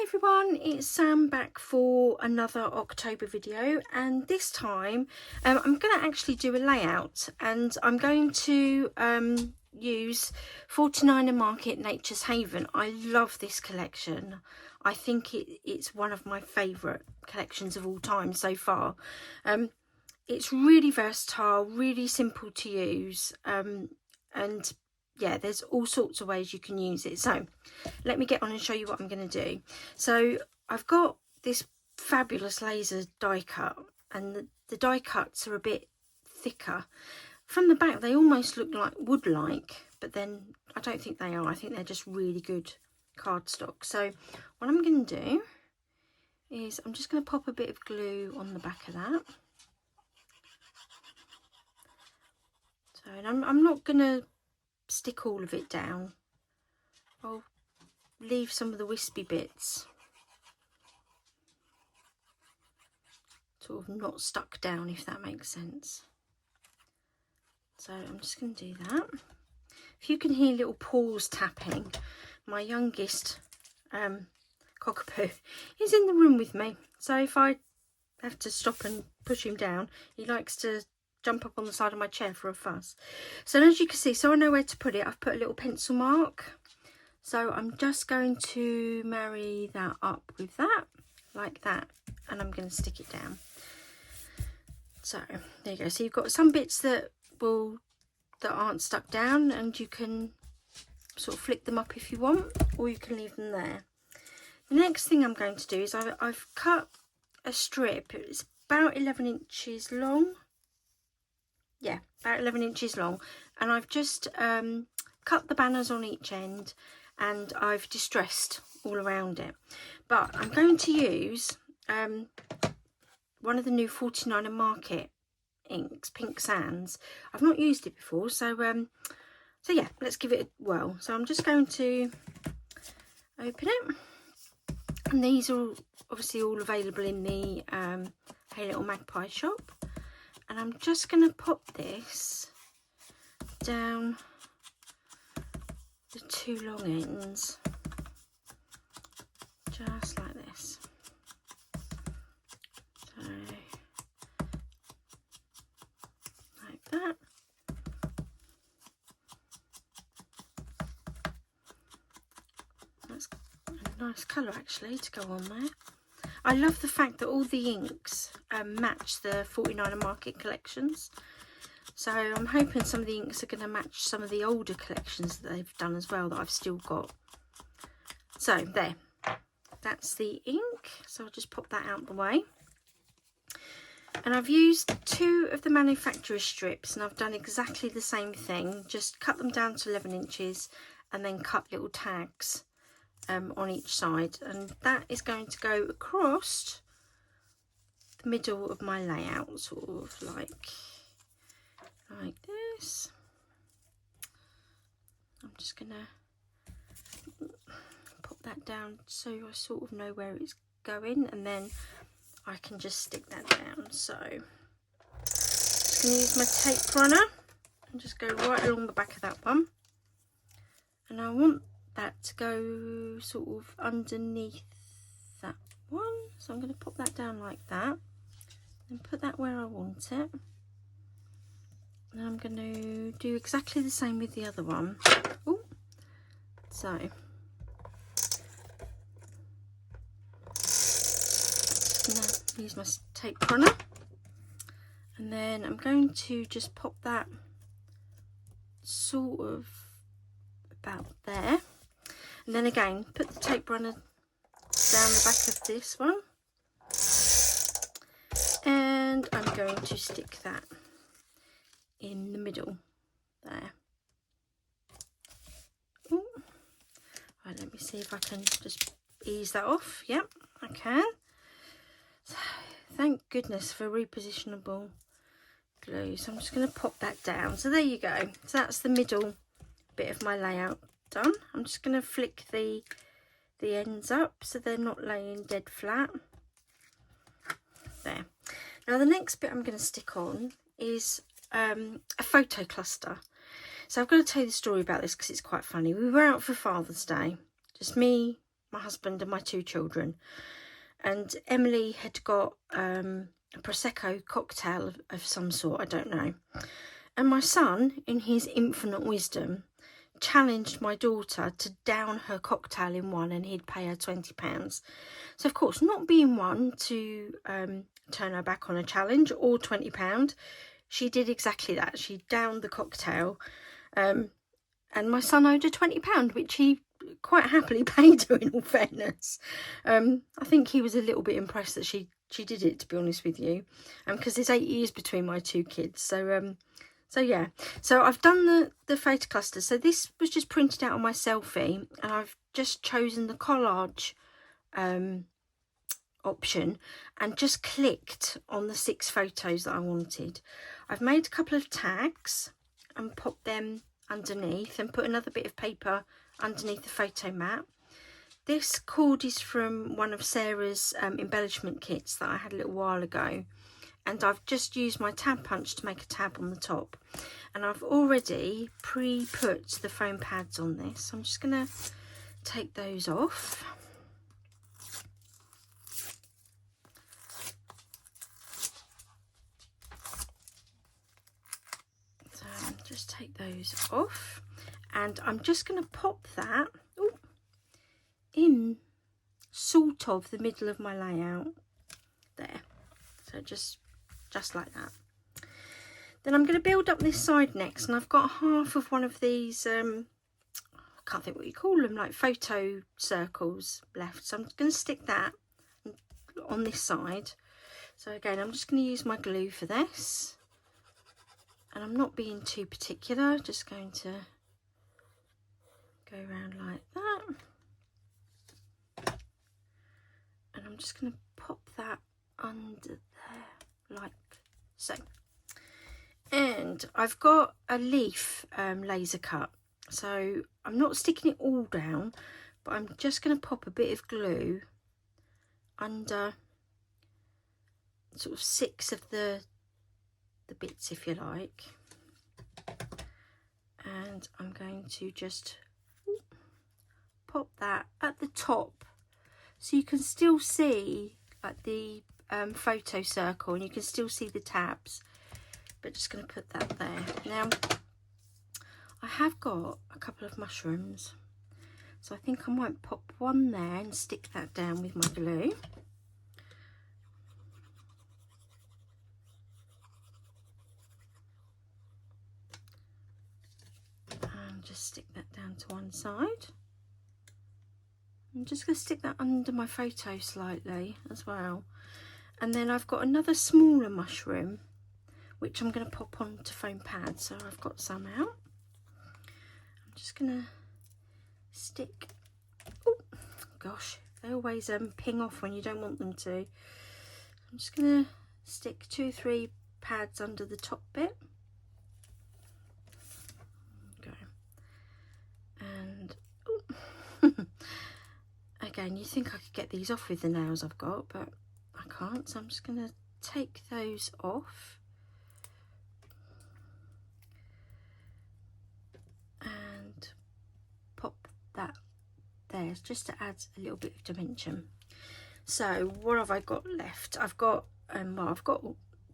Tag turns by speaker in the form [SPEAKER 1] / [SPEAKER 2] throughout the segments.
[SPEAKER 1] Everyone, it's Sam back for another October video, and this time I'm going to actually do a layout, and I'm going to use 49er Market Nature's Haven. I love this collection. I think it's one of my favourite collections of all time so far. It's really versatile, really simple to use, and yeah, there's all sorts of ways you can use it. So let me get on and show you what I'm going to do. So I've got this fabulous laser die cut, and the die cuts are a bit thicker. From the back they almost look like wood-like, but then I don't think they are. I think they're just really good cardstock. So what I'm going to do is I'm just going to pop a bit of glue on the back of that. So I'm not going to stick all of it down. I'll leave some of the wispy bits sort of not stuck down, if that makes sense. So I'm just going to do that. If you can hear little paws tapping, my youngest cockapoo is in the room with me, so if I have to stop and push him down, he likes to jump up on the side of my chair for a fuss. So as you can see, so I know where to put it, I've put a little pencil mark. So I'm just going to marry that up with that, like that, and I'm going to stick it down. So there you go. So you've got some bits that aren't stuck down, and you can sort of flick them up if you want, or you can leave them there. The next thing I'm going to do is I've cut a strip. It's about 11 inches long. Yeah, about 11 inches long, and I've just cut the banners on each end, and I've distressed all around it. But I'm going to use one of the new 49er Market inks, Pink Sands. I've not used it before, so yeah, let's give it a whirl. So I'm just going to open it, and these are obviously all available in the Hey Little Magpie shop. And I'm just going to pop this down the two long ends, just like this. So, like that. That's a nice colour actually to go on there. I love the fact that all the inks match the 49er Market collections. So I'm hoping some of the inks are going to match some of the older collections that they've done as well that I've still got. So there, that's the ink. So I'll just pop that out of the way. And I've used two of the manufacturer's strips, and I've done exactly the same thing. Just cut them down to 11 inches and then cut little tags on each side, and that is going to go across the middle of my layout, sort of like this. I'm just gonna pop that down so I sort of know where it's going, and then I can just stick that down. So I'm just gonna use my tape runner and just go right along the back of that one, and I want that to go sort of underneath that one. So I'm going to pop that down like that and put that where I want it. And I'm going to do exactly the same with the other one. Ooh. So just going to use my tape runner, and then I'm going to just pop that sort of about there. And then again, put the tape runner down the back of this one, and I'm going to stick that in the middle there. Ooh. Right, let me see if I can just ease that off. Yep, I can. So, thank goodness for repositionable glue. So I'm just going to pop that down. So there you go. So that's the middle bit of my layout done. I'm just going to flick the ends up so they're not laying dead flat. There. Now the next bit I'm going to stick on is a photo cluster. So I've got to tell you the story about this because it's quite funny. We were out for Father's Day, just me, my husband and my 2 children. And Emily had got a Prosecco cocktail of some sort, I don't know. And my son, in his infinite wisdom, challenged my daughter to down her cocktail in one, and he'd pay her £20. So, of course, not being one to turn her back on a challenge or £20, she did exactly that. She downed the cocktail, and my son owed her £20, which he quite happily paid her, in all fairness. I think he was a little bit impressed that she did it, to be honest with you, because there's 8 years between my 2 kids. So yeah, so I've done the photo cluster. So this was just printed out on my selfie, and I've just chosen the collage option and just clicked on the 6 photos that I wanted. I've made a couple of tags and popped them underneath and put another bit of paper underneath the photo mat. This cord is from one of Sarah's embellishment kits that I had a little while ago, and I've just used my tab punch to make a tab on the top, and I've already pre-put the foam pads on this, so I'm just going to take those off. So just take those off, and I'm just going to pop that in sort of the middle of my layout there, so just like that. Then I'm going to build up this side next, and I've got half of one of these I can't think what you call them, like photo circles left, so I'm going to stick that on this side. So again, I'm just going to use my glue for this, and I'm not being too particular, just going to go around like that, and I'm just going to pop that under there like so. And I've got a leaf laser cut, so I'm not sticking it all down, but I'm just going to pop a bit of glue under sort of 6 of the bits, if you like, and I'm going to just pop that at the top so you can still see like the photo circle, and you can still see the tabs, but just going to put that there. Now I have got a couple of mushrooms, so I think I might pop one there and stick that down with my glue. And just stick that down to one side. I'm just going to stick that under my photo slightly as well. And then I've got another smaller mushroom, which I'm going to pop onto foam pads. So I've got some out. I'm just going to stick, oh gosh, they always ping off when you don't want them to. I'm just going to stick 2 or 3 pads under the top bit. Go. And again, you think I could get these off with the nails I've got, but I can't, so I'm just going to take those off and pop that there just to add a little bit of dimension. So what have I got left? I've got well, I've got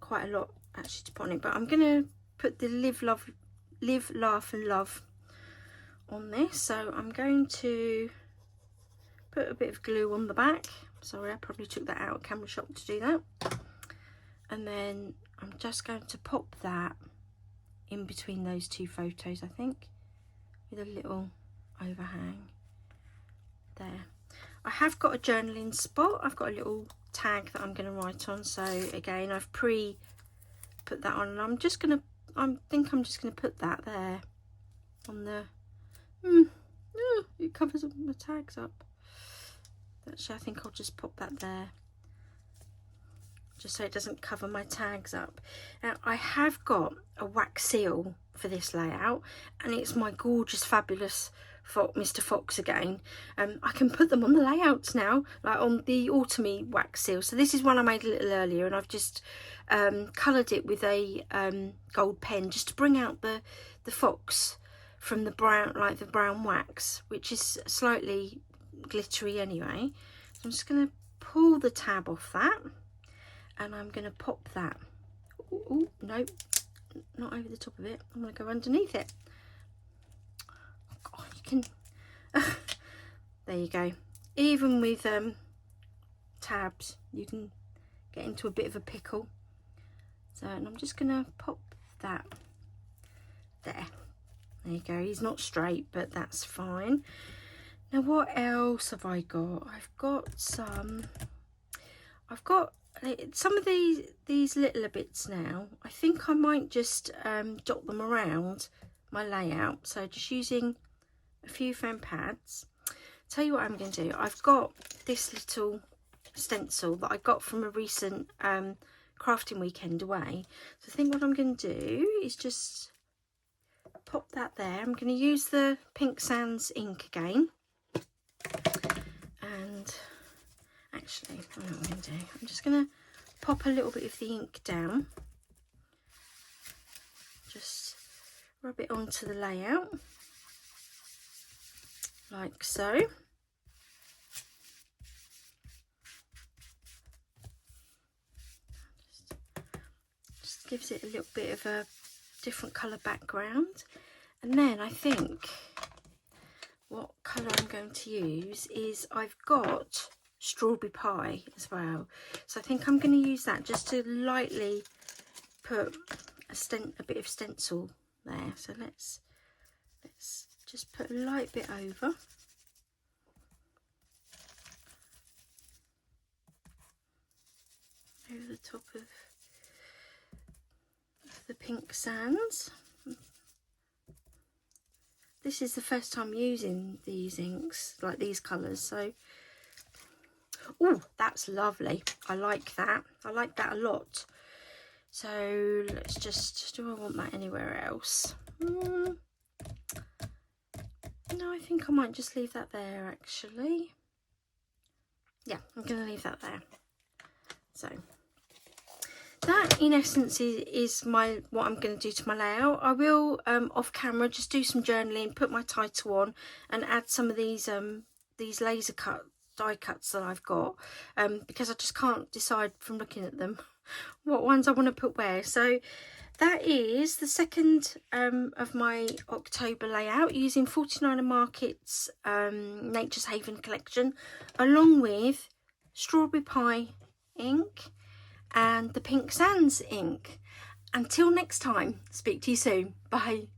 [SPEAKER 1] quite a lot actually to put on it, but I'm going to put the live, laugh and love on this. So I'm going to put a bit of glue on the back. Sorry, I probably took that out of camera shop to do that. And then I'm just going to pop that in between those 2 photos, I think, with a little overhang there. I have got a journaling spot. I've got a little tag that I'm going to write on. So again, I've put that on, and I'm just going to, I think I'm just going to put that there on the, it covers my tags up. Actually, I think I'll just pop that there, just so it doesn't cover my tags up. Now, I have got a wax seal for this layout, and it's my gorgeous, fabulous Mr. Fox again. I can put them on the layouts now, like on the autumny wax seal. So this is one I made a little earlier, and I've just coloured it with a gold pen just to bring out the fox from the brown, like the brown wax, which is slightly glittery anyway. So I'm just going to pull the tab off that, and I'm going to pop that. Oh, no, not over the top of it. I'm going to go underneath it. Oh God, you can... There you go. Even with tabs, you can get into a bit of a pickle. So, and I'm just going to pop that there. There you go. He's not straight, but that's fine. Now, what else have I got? I've got some of these littler bits now. I think I might just dot them around my layout. So just using a few foam pads. Tell you what I'm going to do. I've got this little stencil that I got from a recent crafting weekend away. So I think what I'm going to do is just pop that there. I'm going to use the Pink Sands ink again. And actually, I know what I'm going to do. I'm just going to pop a little bit of the ink down. Just rub it onto the layout. Like so. Just gives it a little bit of a different colour background. And then I think what colour I'm going to use is, I've got strawberry pie as well. So I think I'm going to use that just to lightly put a bit of stencil there. So let's just put a light bit over. Over the top of the Pink Sands. This is the first time using these inks, like these colours, so... Oh, that's lovely. I like that. I like that a lot. So let's just... Do I want that anywhere else? No, I think I might just leave that there, actually. Yeah, I'm going to leave that there. So... that in essence is what I'm going to do to my layout. I will off camera just do some journaling, put my title on, and add some of these laser cut die cuts that I've got, because I just can't decide from looking at them what ones I want to put where. So that is the second of my October layout using 49 Market's Nature's Haven collection, along with Strawberry Pie ink and the Pink Sands ink. Until next time, speak to you soon. Bye.